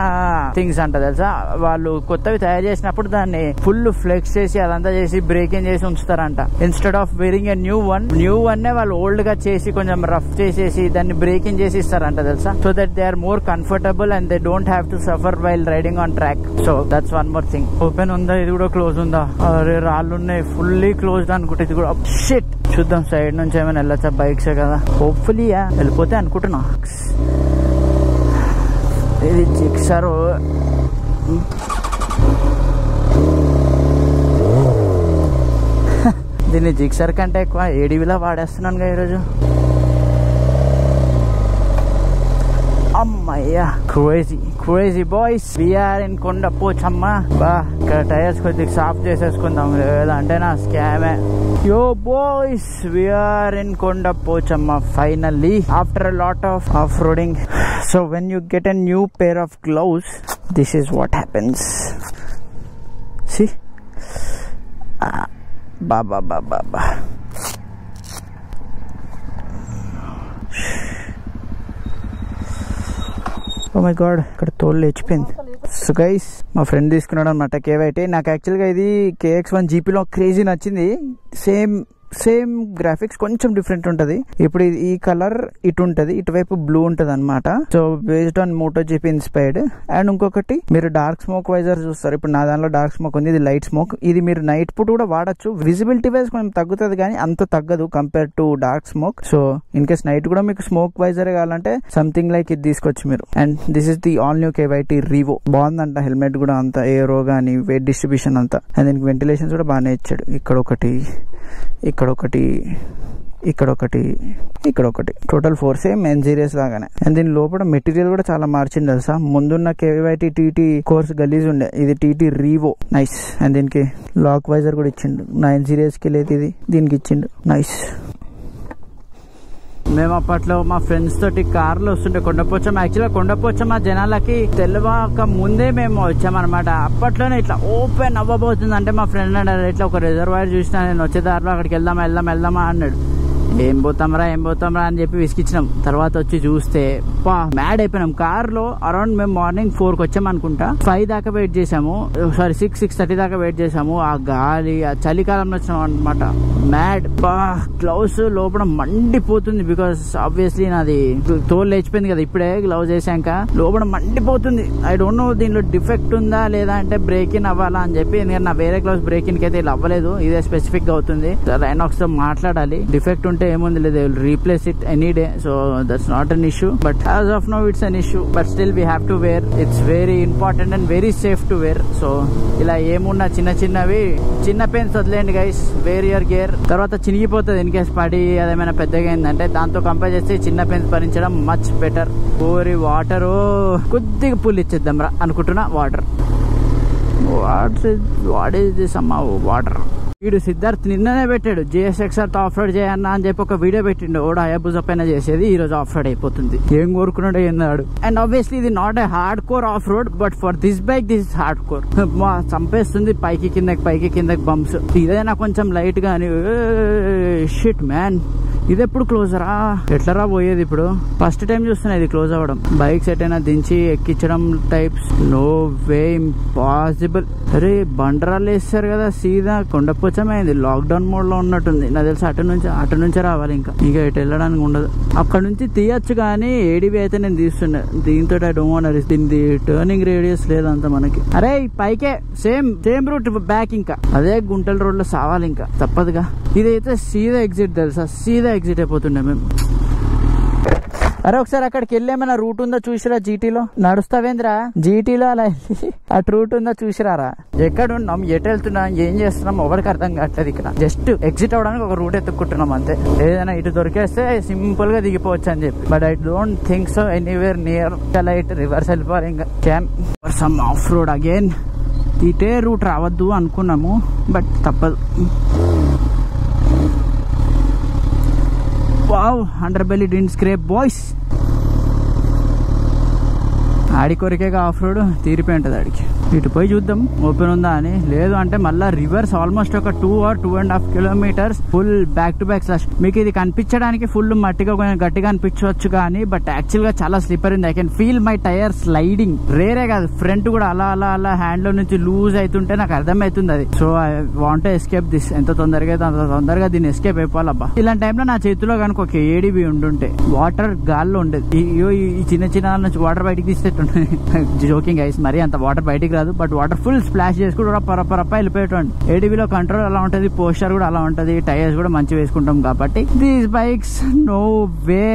థింగ్స్ అంట తెలుసా. వాళ్ళు కొత్తవి తయారు చేసినప్పుడు దాన్ని ఫుల్ ఫ్లెక్స్ చేసి అదంతా చేసి బ్రేకింగ్ చేసి ఉంచుతారంట. Instead of wearing a new one వాళ్ళు ఓల్డ్ గా చేసి కొంచెం రఫ్ చేసేసి దాన్ని బ్రేకింగ్ చేసి ఇస్తారంట తెలుసా. So that they are more comfortable and they don't have to suffer while riding on track. So that's one more thing. Open ఉందా, ఇది కూడా క్లోజ్ ఉందా? అరే రాళ్ళు ఉన్నాయి, ఫుల్లీ క్లోజ్డ్ అనుకుంటే ఇది కూడా. షిట్, చూద్దాం సైడ్ నుంచి ఏమైనా వెళ్ళొచ్చా, బైక్సే కదా, హోప్ఫుల్లీ వెళ్ళిపోతే అనుకుంటున్నా. ఇది జిక్సర్, దీన్ని జిక్సర్ కంటే ఎక్కువ ఏడీవీలా వాడేస్తున్నాను ఈరోజు. అమ్మయ్యా, crazy boys, we're in Kondapochamma. బా, ఇక్కడ టైర్స్ కొద్దిగా సాఫ్ చేసేసుకుందాం, లేదంటే నా స్కామే. Yo boys, we are in Kondapochama finally after a lot of off-roading. So when you get a new pair of gloves, this is what happens. See? Ba. Oh my God, ఇక్కడ తోలు లేచిపోయింది. So guys, మా friend తీసుకున్నాడు అనమాట KYT. నాకు యాక్చువల్గా ఇది KX1 GPలో crazy నచ్చింది. సేమ్ గ్రాఫిక్స్, కొంచెం డిఫరెంట్ ఉంటది. ఇప్పుడు ఈ కలర్ ఇటు ఉంటది, ఇటువైపు బ్లూ ఉంటది అనమాట. So based on Moto GP inspired. And ఇంకొకటి, మీరు డార్క్ స్మోక్ వైజర్ చూస్తారు. ఇప్పుడు నా దానిలో డార్క్ స్మోక్ ఉంది, ఇది లైట్ స్మోక్. ఇది మీరు నైట్ పూట కూడా వాడచ్చు. విజిబిలిటీ వైజ్ కొంచెం తగ్గుతుంది కానీ అంత తగ్గదు compare to dark smoke. So in case night కూడా మీకు స్మోక్ వైజర్ కావాలంటే సంథింగ్ లైక్ ఇది తీసుకోవచ్చు మీరు. And this is the all new KYT Revo. బాగుందంట, హెల్మెట్ కూడా అంత ఏరో గానీ వెయిట్ డిస్ట్రిబ్యూషన్ అంతా. అండ్ దీనికి వెంటిలేషన్స్ కూడా బాగానే ఇచ్చాడు. ఇక్కడ ఒకటి, టోటల్ 4 సేమ్ N series లాగానే. అండ్ దీని లోపల మెటీరియల్ కూడా చాలా మార్చింది తెలుసా. ముందున్న KYT TT కోర్స్ గలీజ్ ఉండే, ఇది TT Revo, నైస్. అండ్ దీనికి లాక్ వైజర్ కూడా ఇచ్చిండు. 9 series కి లేదు, ఇది దీనికి ఇచ్చిండు, నైస్. మేము అప్పట్లో మా ఫ్రెండ్స్ తోటి కార్లో వస్తుంటే కొండపోచమ్మ. యాక్చువల్గా కొండపోచమ్మ జనాలకి తెలియక ముందే మేము వచ్చామన్నమాట. అప్పట్లోనే ఇట్లా ఓపెన్ అవ్వబోతుంది అంటే మా ఫ్రెండ్ అన్నాడు, ఇట్లా ఒక రిజర్వాయర్ చూసినా నేను వచ్చే దారిలో అక్కడికి వెళ్దామా అన్నాడు. ఏం పోతాంరా అని చెప్పి విసికిచ్చినాం. తర్వాత వచ్చి చూస్తే మ్యాడ్ అయిపోయినాం. కార్లో అరౌండ్ మేము మార్నింగ్ 4కి వచ్చాము అనుకుంటా, 5 దాకా వెయిట్ చేసాము. సారీ 6:30 దాకా వెయిట్ చేసాము. ఆ గాలి, ఆ చలికాలంలో వచ్చినాం అనమాట. మ్యాడ్. గ్లౌస్ లోపల మండిపోతుంది బికాస్ ఆబ్వియస్లీ నాది తోలు లేచిపోయింది కదా ఇప్పుడే గ్లౌజ్ వేసాక, లోపల మండిపోతుంది. ఐ డోంట్ నో దీనిలో డిఫెక్ట్ ఉందా లేదా అంటే బ్రేక్ ఇన్ అవ్వాలా అని చెప్పి. ఎందుకంటే నా వేరే గ్లౌజ్ బ్రేక్ ఇన్ కి అయితే ఇలా అవ్వలేదు, ఇదే స్పెసిఫిక్ గా అవుతుంది. రైనాక్స్ తో మాట్లాడాలి, డిఫెక్ట్ ఉంటే ఏముంది లేదు, replace it any day. So that's not an issue, but as of now it's an issue. But still we have to wear, it's very important and very safe to wear. So ఇలా ఏమున్నా చిన్న pains వదిలేండి guys, where your gear. తర్వాత చినిగిపోతుంది in case పడి అదేమైనా పెద్దగా అయిందంటే. దాంతో కంపేర్ చేస్తే చిన్న పెయిన్స్ భరించడం మచ్ బెటర్. వాటర్ కొద్దిగా పుల్ ఇచ్చేద్దాం రా అనుకుంటున్నా. వాటర్ వాట్ ఈస్ దిస్ అమ్మా వాటర్. వీడు సిద్ధార్థ్ నిన్ననే పెట్టాడు JSXR తో ఆఫ్ రోడ్ చేయన్నా అని చెప్పి ఒక వీడియో పెట్టిండు. ఓడా హయాబుజా పైన చేసేది ఈ రోజు ఆఫ్ రోడ్ అయిపోతుంది. ఏం కోరుకున్నాడు ఏందాడు. అండ్ ఆబ్వియస్లీ ఇది not a hard core of road, but for this bike this is hard core. చంపేస్తుంది పైకి కిందకి బంప్స్. ఇదైనా కొంచెం లైట్ గాని షిట్ మ్యాన్. ఇది ఎప్పుడు క్లోజరా ఎట్లరా పోయేది ఇప్పుడు? ఫస్ట్ టైం చూస్తున్నా ఇది క్లోజ్ అవ్వడం. బైక్స్ ఎటైనా దించి ఎక్కించడం టైప్స్ నో వే, ఇంపాసిబుల్. అరే బండరాలు వేస్తారు కదా సీదా కొండపోచమైంది. లాక్డౌన్ మోడ్ లో ఉన్నట్టుంది నాకు తెలిసి. అటు నుంచి రావాలి. ఇంకా ఇటు వెళ్ళడానికి ఉండదు. అక్కడ నుంచి తీయచ్చు కానీ ADB అయితే నేను తీస్తున్నా. దీంతో ఐ డోంట్ వాంట్ రిస్క్. దీని టర్నింగ్ రేడియస్ లేదంత మనకి. అరే పైకే సేమ్ రూట్ బ్యాక్. ఇంకా అదే గుంటల రోడ్ లో సావాలి. ఇంకా తప్పదుగా. ఇదైతే సీదా ఎగ్జిట్ తెలుసా, సీదా ఎగ్జిట్ అయిపోతుండే మేము. అరే ఒకసారి అక్కడికి వెళ్ళేమైనా రూట్ ఉందో చూసిరా. జీటీలో నడుస్తావేంద్రా? జీటీలో అలా అటు రూట్ ఉందో చూసిరారా? ఎక్కడ ఉన్నాం, ఎటు వెళ్తున్నాం, ఏం చేస్తున్నాం ఎవరికి అర్థం కావట్లేదు. ఇక్కడ జస్ట్ ఎగ్జిట్ అవడానికి ఒక రూట్ ఎత్తుక్కుంటున్నాం అంతే. ఏదైనా ఇటు దొరికేస్తే సింపుల్ గా దిగిపోవచ్చు అని చెప్పి. But I don't think so anywhere near. చాలా ఇటు రివర్స్ వెళ్ళిపోవాలి. ఇంకా సమ్ ఆఫ్ రోడ్ అగైన్. ఇటే రూట్ రావద్దు అనుకున్నాము బట్ తప్పదు. Wow, underbelly didn't scrape boys. ఆడి కొరికేగా ఆఫ్ రోడ్ తీరిపోయి ఉంటుంది ఆడికి. ఇటు పోయి చూద్దాం ఓపెన్ ఉందా అని. లేదు అంటే మళ్ళీ రివర్స్ ఆల్మోస్ట్ ఒక 2 or 2.5 kilometers full back to back slash. మీకు ఇది కనిపించడానికి ఫుల్ మట్టిగా కొంచెం గట్టిగా అనిపించవచ్చు కానీ బట్ యాక్చువల్ గా చాలా స్లిప్పర్ ఉంది. I can feel my tyre sliding. Rear కాదు ఫ్రంట్ కూడా అలా హ్యాండ్ లో నుంచి లూజ్ అవుతుంటే నాకు అర్థమవుతుంది అది. So I want escape this. ఎంత తొందరగా అయితే అంత తొందరగా దీన్ని ఎస్కేప్ అయిపోవాలబ్బా. ఇలాంటి టైంలో నా చేతిలో కనుక ఒక ADB ఉండుంటే వాటర్ గాల్లో ఉండేది. ఈ చిన్న నుంచి వాటర్ బయటికి తీస్తే జోకింగ్ ఐస్. మరి అంత వాటర్ బయటికి రాదు బట్ వాటర్ ఫుల్ స్ప్లాష్ చేసుకుంటూ రప్ప వెళ్ళిపోయేటండి. ADBలో కంట్రోల్ అలా ఉంటది, పోస్టర్ కూడా అలా ఉంటది, టైర్స్ కూడా మంచి వేసుకుంటాం కాబట్టి. దీస్ బైక్స్ నో వే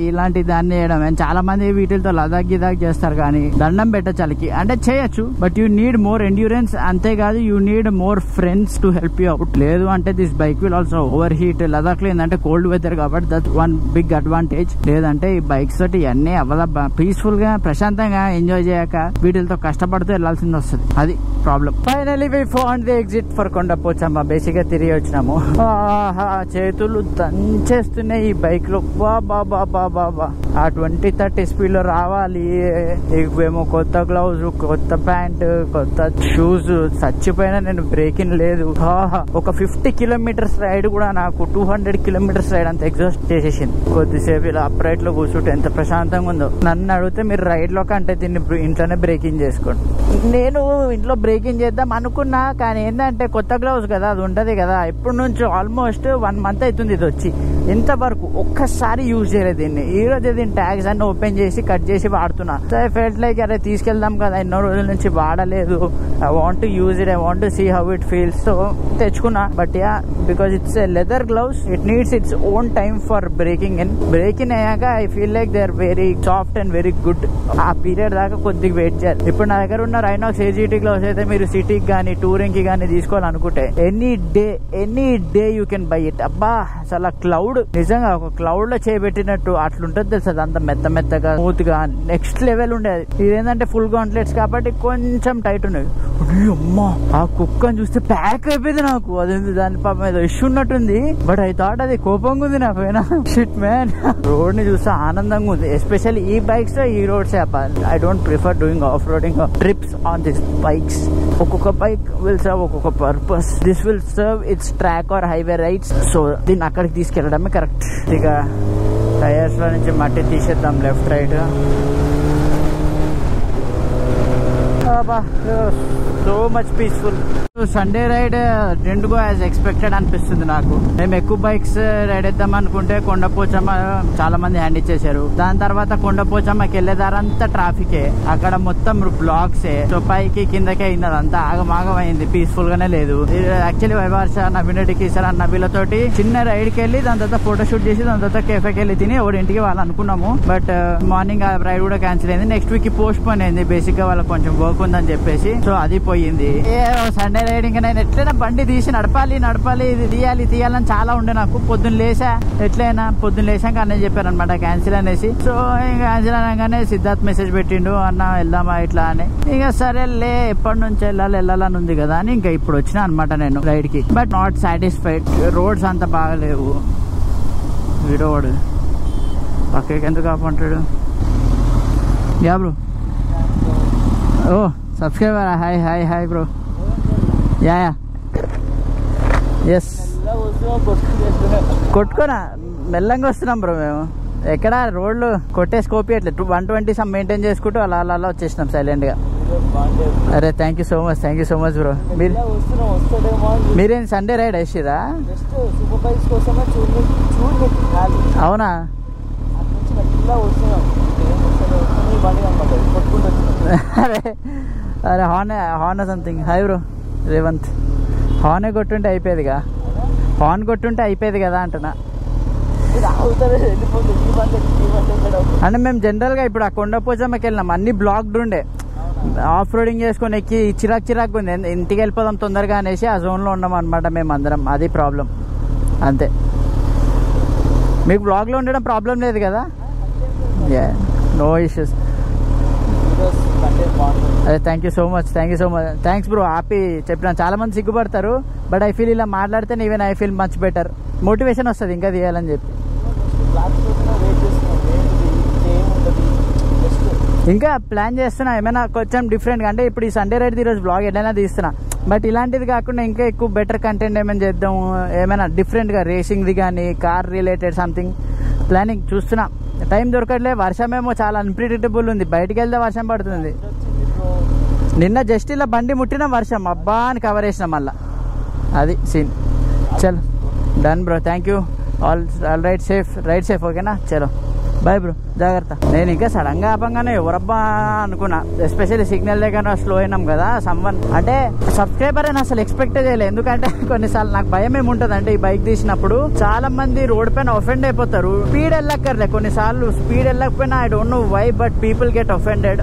ఇలాంటి దాన్ని చేయడం. చాలా మంది వీటితో లదాఖ్ గిదాక్ చేస్తారు కానీ దండం పెట్టచాలికి అంటే చేయొచ్చు but you need more endurance. అంతేకాదు you need more friends to help you out. లేదు అంటే this bike will also overheat. Ladakh లో ఏంటంటే కోల్డ్ వెదర్ కాబట్టి దట్ వన్ బిగ్ అడ్వాంటేజ్. లేదంటే ఈ బైక్స్ తోటి ఇవన్నీ అవ్వదబ్బా. పీస్ఫుల్ గా ప్రశాంతంగా ఎంజాయ్ చేయక వీటితో కష్టపడుతూ వెళ్లాల్సింది వస్తుంది. అది problem. Finally we found the exit for Kondapochamma. Basic గా తిరిగి వచ్చినాము. చేతులు దంచేస్తున్నాయి ఈ బైక్ లో. బాబా ఆ 20-30 స్పీడ్ లో రావాలి. ఏమో కొత్త గ్లౌజ్, కొత్త ప్యాంట్, కొత్త షూస్. చచ్చిపోయినా నేను బ్రేకింగ్ లేదు. ఒక 50 kilometers రైడ్ కూడా నాకు 200 kilometers రైడ్ అంత ఎగ్జాస్ట్ చేసేసింది. కొద్దిసేపు ఇలా అప్ రైట్ లో కూర్చుంటే ఎంత ప్రశాంతంగా ఉందో. నన్ను అడిగితే మీరు రైడ్ లో కంటే దీన్ని ఇంట్లోనే బ్రేకింగ్ చేసుకోండి. నేను ఇంట్లో బ్రేకింగ్ చేద్దాం అనుకున్నా కానీ ఏంటంటే కొత్త గ్లౌజ్ కదా అది ఉంటది కదా. ఎప్పటి నుంచో ఆల్మోస్ట్ 1 month అవుతుంది ఇది వచ్చి. ఇంతవరకు ఒక్కసారి యూజ్ చేయలేదు దీన్ని. ఈ రోజు దీని ట్యాగ్స్ అన్ని ఓపెన్ చేసి కట్ చేసి వాడుతున్నా. సో ఐ ఫెల్ట్ లైక్ అరే తీసుకెళ్దాం కదా, ఎన్నో రోజుల నుంచి వాడలేదు. I want to use it, I want to see how it feels. So తెచ్చుకున్నా. But yeah because it's a leather glove it needs its own time for breaking in. Breaking అయ్యాక I feel like they are very soft and very good. ఆ period దాకా కొద్దిగా wait చేయాలి. ఇప్పుడు నా దగ్గర ఉన్న రైనాక్స్ AGT గ్లౌస్ అయితే మీరు సిటీకి కానీ టూరింగ్ కి కానీ తీసుకోవాలనుకుంటే any day you can buy it. అబ్బా అసలు క్లౌడ్ నిజంగా ఒక క్లౌడ్ లో చేయబెట్టినట్టు అట్లుంటది తెలుసు. అంత మెత్తగా స్మూత్ గా నెక్స్ట్ లెవెల్ ఉండేది. ఇదేంటంటే ఫుల్ గాంట్లెట్స్ కాబట్టి కొంచెం టైట్ ఉన్నది. అమ్మా ఆ కుక్కని చూస్తే ప్యాక్ అయిపోయింది నాకు. అది దాని పాపం ఏదో ఇష్యూ ఉన్నట్టుంది బట్ ఐ థాట్ అది కోపంగా ఉంది నా పైన. Shit man. రోడ్ ని చూస్తే ఆనందంగా ఉంది. ఎస్పెషల్లీ ఈ బైక్స్ ఈ roads. I don't prefer doing off roading trips on this bikes. ఒక్కొక్క బైక్ విల్ సర్వ్ ఒక్కొక్క purpose. This will serve its track or highway rides. So దీన్ని అక్కడికి తీసుకెళ్లడమే కరెక్ట్. ఇక టైర్స్ లో నుంచి మట్టి తీసేద్దాం left right. So much peaceful. Sunday ride didn't go as expected అనిపిస్తుంది నాకు. మేము ఎక్కువ బైక్స్ రైడ్ వేద్దాం అనుకుంటే కొండపోచమ్మ చాలా మంది హ్యాండ్ ఇచ్చేసారు. దాని తర్వాత కొండపోచమ్మకి వెళ్ళేదారంతా ట్రాఫికే. అక్కడ మొత్తం బ్లాక్సే. సో పైకి కిందకే అయినది అంతా ఆగమాగం అయింది. పీస్ఫుల్ గానే లేదు. యాక్చువల్లీ వైవార్ష నవీనటికి సార్ నవీలతోటి చిన్న రైడ్ కి వెళ్ళి దాని తర్వాత ఫోటో షూట్ చేసి దాని తర్వాత కేఫేకి వెళ్ళి తిని ఇంటికి వాళ్ళు అనుకున్నాము. బట్ మార్నింగ్ ఆ రైడ్ కూడా క్యాన్సిల్ అయింది. నెక్స్ట్ వీక్ పోస్ట్ పోన్ అయింది. బేసిక్ గా వాళ్ళకి కొంచెం వర్క్ ఉందని చెప్పేసి. సో అది పోయింది. సండే రైడింగ్ నేను ఎట్లైనా బండి తీసి నడపాలి ఇది తీయాలని చాలా ఉండే నాకు. పొద్దున్న లేసా, ఎట్లయినా పొద్దున్న లేసాక అన్న చెప్పారు అనమాట క్యాన్సిల్ అనేసి. సో ఇంకా క్యాన్సిల్ అనగానే సిద్ధార్థ్ మెసేజ్ పెట్టిండు, అన్న వెళ్దామా ఇట్లా అని. ఇక సరేలే ఎప్పటి నుంచి వెళ్ళాలని ఉంది కదా అని ఇంకా ఇప్పుడు వచ్చినా అనమాట నేను రైడ్ కి. బట్ నాట్ సాటిస్ఫైడ్, రోడ్స్ అంత బాగలేవు. వీడోడు పక్కకి ఎందుకు ఆపంటాడు? Yeah bro. Oh subscriber, hi bro. Yeah yes. కొట్టుకోనా మెల్లంగా వస్తున్నాం బ్రో మేము. ఎక్కడ రోడ్లు కొట్టేసి కోపియట్లే, 120 సమ్ మెయింటైన్ చేసుకుంటూ అలా వచ్చేసినాం సైలెంట్ గా. అరే thank you so much bro. మీరేం సండే రైడ్ వేసిరా? అవునా? అరే horn something. Hi bro Revanth. Horn కొట్టుంటే అయిపోయేది కదా అంటున్నా. అంటే మేము జనరల్ గా ఇప్పుడు ఆ కొండపోచమ్మకి వెళ్ళినాం, అన్ని బ్లాక్డ్ ఉండే. ఆఫ్ రోడింగ్ చేసుకొని ఎక్కి చిరాకు ఉంది, ఇంటికి వెళ్ళిపోదాం తొందరగా అనేసి ఆ జోన్ లో ఉన్నాం అనమాట మేము అందరం. అది ప్రాబ్లం అంతే. మీకు బ్లాక్ లో ఉండడం ప్రాబ్లం లేదు కదా? No issues. అదే thank you so much. Thanks bro. Happy చెప్పిన. చాలా మంది సిగ్గుపడతారు, బట్ ఐ ఫీల్ ఇలా మాట్లాడితే even I feel much better. Motivation వస్తుంది ఇంకా తీయాలని చెప్పి. ఇంకా ప్లాన్ చేస్తున్నా ఏమైనా కొంచెం డిఫరెంట్గా. అంటే ఇప్పుడు ఈ సండే రైడ్ ఈరోజు బ్లాగ్ ఎట్లయినా తీస్తున్నా, బట్ ఇలాంటిది కాకుండా ఇంకా ఎక్కువ బెటర్ కంటెంట్ ఏమైనా చేద్దాం, ఏమైనా డిఫరెంట్గా రేసింగ్ది కానీ కార్ రిలేటెడ్ సంథింగ్ ప్లానింగ్ చూస్తున్నా. టైం దొరకట్లే, వర్షమేమో చాలా అన్ప్రిడిక్టబుల్ ఉంది. బయటికి వెళ్తే వర్షం పడుతుంది. నిన్న జస్ట్ ఇలా బండి ముట్టిన వర్షం అబ్బా అని కవర్ చేసిన మళ్ళా. అది సీన్. చలో done bro, thank you. All right safe ఓకేనా? చలో బాయ్ బ్రో, జాగ్రత్త. నేను ఇంకా సడన్ గా ఆపంగానే ఎవరబ్బా అనుకున్నా, ఎస్పెషల్లీ సిగ్నల్ దగ్గర స్లో అయినాం కదా. సమ్వన్ అంటే సబ్స్క్రైబర్ అని అసలు ఎక్స్పెక్ట్ చేయలేదు. ఎందుకంటే కొన్నిసార్లు నాకు భయం ఏముంటది అంటే ఈ బైక్ తీసినప్పుడు చాలా మంది రోడ్ పైన ఒఫెండ్ అయిపోతారు. స్పీడ్ వెళ్ళక్కర్లే, కొన్నిసార్లు స్పీడ్ వెళ్ళకపోయినా I don't know why but people get offended.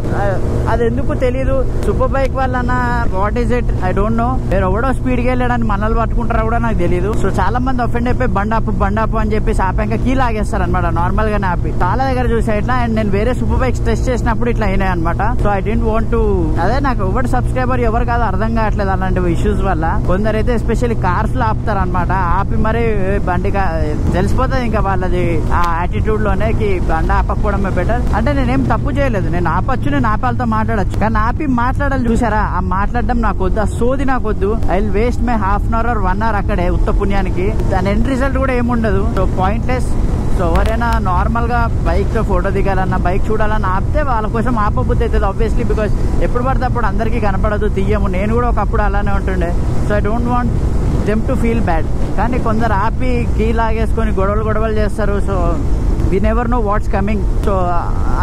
అది ఎందుకు తెలీదు. సూపర్ బైక్ వల్ల what is it I don't know. వేరే ఎవడో స్పీడ్ కి వెళ్ళడానికి మనల్ని పట్టుకుంటారా కూడా నాకు తెలియదు. సో చాలా మంది ఒఫెండ్ అయిపోయి బండాపు అని చెప్పేసి ఆపాక కీ లాగేస్తారు అనమాట. నార్మల్ గానే ఆపి చాలా దగ్గర చూసా ఇట్లా. అండ్ నేను వేరే సూపర్ బైక్స్ టెస్ట్ చేసినప్పుడు ఇట్లా అయినాయి అనమాట. So I didn't want to, అదే నాకు ఎవరు సబ్స్క్రైబర్ ఎవరు కాదు అర్థం కావట్లేదు అలాంటి ఇష్యూస్ వల్ల. కొందరైతే ఎస్పెషల్లీ కార్స్ లో ఆపుతారు అనమాట. ఆపి మరి బండి తెలిసిపోతుంది ఇంకా వాళ్ళది ఆ యాటిట్యూడ్ లోనే కి బండి ఆపకపోవడమే బెటర్. అంటే నేనేం తప్పు చేయలేదు, నేను ఆపచ్చు, నేను ఆపాలతో మాట్లాడచ్చు. కానీ ఆపి మాట్లాడాలి చూసారా, ఆ మాట్లాడడం నాకు వద్దు, ఆ సోది నాకు వద్దు. I will waste my ½ hour or 1 hour అక్కడే ఉత్త పుణ్యానికి. దాని ఎండ్ రిజల్ట్ కూడా ఏముండదు. So pointless. సో ఎవరైనా నార్మల్ గా బైక్ తో ఫోటో దిగాలన్నా బైక్ చూడాలన్నా ఆపితే వాళ్ళ కోసం ఆపబుద్ధి అవుతుంది ఆబ్వియస్లీ. బికాస్ ఎప్పుడు పడితే అప్పుడు అందరికీ కనపడదు, తీయము. నేను కూడా ఒకప్పుడు అలానే ఉంటుండే. So I don't want them to feel bad. కానీ కొందరు ఆపి కీ లాగేసుకొని గొడవలు చేస్తారు. So we never know what's coming. So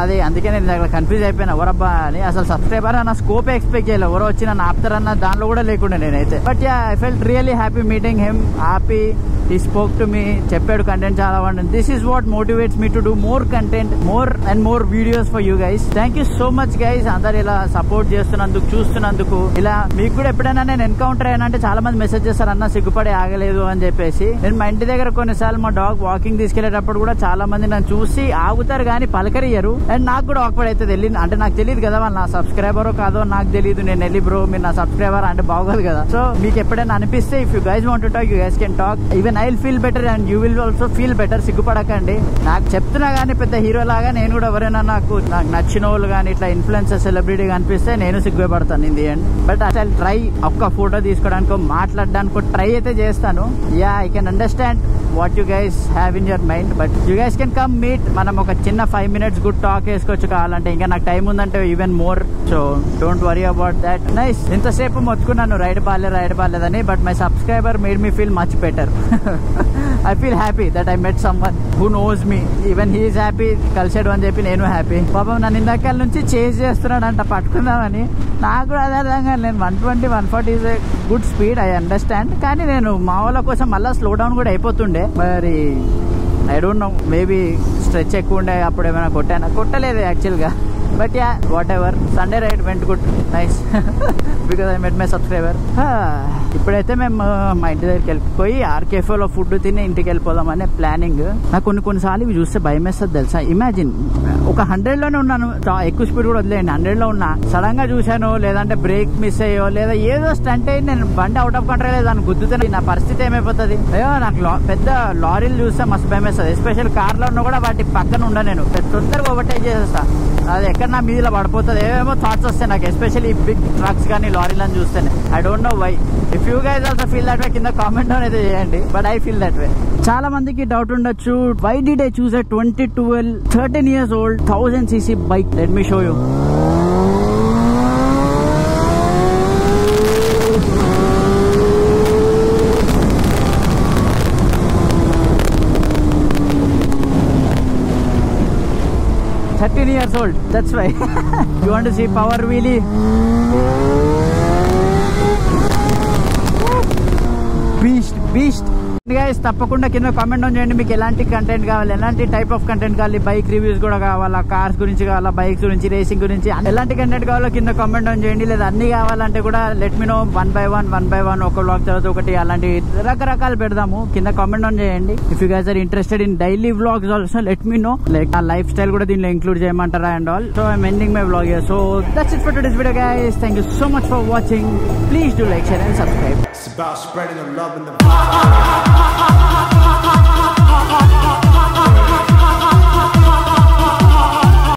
అది అందుకే నేను దగ్గర కన్ఫ్యూజ్ అయిపోయినా ఎవరబ్బా అని. అసలు సబ్స్క్రైబర్ అన్న స్కోప్ ఎక్స్పెక్ట్ చేయలేదు, ఎవరో వచ్చి నన్ను ఆపుతారన్న దానిలో కూడా లేకుండా నేనైతే. But yeah I felt really happy meeting him. Happy he spoke to me, చెప్పాడు కంటెంట్ చాలా బాగుంది. This is what motivates me to do more content, more and more videos for you guys. Thank you so much guys, అందరు ఇలా support చేస్తున్నందుకు, చూస్తున్నందుకు. ఇలా మీకు కూడా ఎప్పుడైనా నేను ఎన్కౌంటర్ అయినా అంటే చాలా మంది మెసేజ్ చేస్తారు అన్న సిగ్గుపడి ఆగలేదు అని చెప్పేసి. నేను మా ఇంటి దగ్గర కొన్నిసార్లు మా డాగ్ వాకింగ్ తీసుకెళ్లేటప్పుడు కూడా చాలా మంది నన్ను చూసి ఆగుతారు కానీ పలకరియరు. అండ్ నాకు కూడా ఆక్వర్డ్ అయితే తెలియదు, అంటే నాకు తెలియదు కదా వాళ్ళు నా సబ్స్క్రైబరో కాదో నాకు తెలియదు. నేను వెళ్ళి బ్రో మీరు నా సబ్స్క్రైబర్ అంటే బాగోదు కదా. సో మీకు ఎప్పుడైనా అనిపిస్తే if you guys want to talk you guys can talk. Even I will feel better and you will also feel better. సిగ్గుపడకండి. నాకు చెప్తున్నా కానీ పెద్ద హీరో లాగా నేను కూడా ఎవరైనా నాకు నచ్చిన వాళ్ళు కానీ ఇట్లా ఇన్ఫ్లుయెన్సర్ సెలబ్రిటీ కనిపిస్తే నేను సిగ్గుపడతాను in the end. But I try ఒక్క ఫోటో తీసుకోవడానికో మాట్లాడడానికో ట్రై అయితే చేస్తాను. Yeah I can understand what you guys have in your mind. But you guys can come meet. మనం ఒక చిన్న 5 minutes గుడ్ టాక్ వేసుకోవచ్చు కావాలంటే. ఇంకా నాకు టైం ఉందంటే even more. So don't worry about that. Nice. ఇంతసేపు మొత్తుకున్నాను రైడ్ బాలేదని, but my subscriber made me feel much better. I feel happy that I met someone who knows me. Even he is happy. కలిసాడు అని చెప్పి నేను happy. పాపం నన్ను ఇందాక నుంచి చేజ్ చేస్తున్నాడంట పట్టుకుందామని. నాకు కూడా అదే అర్థంగా. నేను 120, 140 is a good speed, I understand. కానీ నేను మా వాళ్ళ కోసం మళ్ళీ స్లో డౌన్ కూడా అయిపోతుండే. మరి I don't no, maybe stretch ఎక్కువ ఉండే అప్పుడు ఏమైనా కొట్టానా. కొట్టలేదు యాక్చువల్గా. But yeah, whatever. Sunday ride went good. Nice. Because I met my subscriber. ఇప్పుడైతే మేము మా ఇంటి దగ్గరికి వెళ్ళిపోయి ఆర్కేఫ్లో ఫుడ్ తిని ఇంటికి వెళ్ళిపోదామనే ప్లానింగ్. నాకు కొన్నిసార్లు ఇవి చూస్తే భయం వేస్తుంది తెలుసా. ఇమాజిన్ ఒక 100లోనే ఉన్నాను, ఎక్కువ స్పీడ్ కూడా వదిలేయండి, 100లో ఉన్నా, సడన్ గా చూశాను లేదంటే బ్రేక్ మిస్ అయ్యో లేదా ఏదో స్టంట్ అయ్యి నేను బండి అవుట్ ఆఫ్ కంట్రోల్ దాన్ని గుద్దుతాను, నా పరిస్థితి ఏమైపోతుంది. అయ్యో నాకు పెద్ద లారీలు చూస్తే మస్తు భయం వేస్తుంది. ఎస్పెషల్ కార్లో ఉన్నా కూడా వాటి పక్కన ఉండ, నేను తొందరగా ఓవర్టేక్ చేసేస్తా. అది ఎక్కడ నా మీదలో పడిపోతుంది ఏమేమో థాట్స్ వస్తాయి నాకు, ఎస్పెషల్లీ బిగ్ ట్రక్స్ కానీ లారీలను చూస్తేనే. I don't know why. If you guys also feel that way కింద కామెంట్ డౌన్ అయితే చేయండి. But I feel that way. చాలా మందికి డౌట్ ఉండొచ్చు, why did I choose a 2012 13 years old 1000cc bike? Let me show you. Years old. That's why. You want to see power wheelie? Beast. Guys తప్పకుండా కింద comment down చేయండి మీకు ఎలాంటి content కావాలి, ఎలాంటి టైప్ ఆఫ్ కంటెంట్ కావాలి. Bike reviews కూడా కావాలా, కార్స్ గురించి కావాలా, బైక్స్ గురించి, రేసింగ్ గురించి, ఎలాంటి కంటెంట్ కావాలో కింద కామెంట్ డౌన్ చేయండి. లేదా అన్ని కావాలంటే కూడా లెట్ మీ నో. 1 by 1 ఒక వ్లాగ్ తర్వాత ఒకటి అలాంటి రకరకాలు పెడదాము. కింద కామెంట్ డౌన్ చేయండి. If you guys are interested in daily vlogs also let me know. Like ఆ లైఫ్ స్టైల్ కూడా దీనిలో ఇంక్లూడ్ చేయమంటారా and all. So I'm ending my vlog here. So that's it for today's video guys. Thank you so much for watching. Please do like, share and subscribe.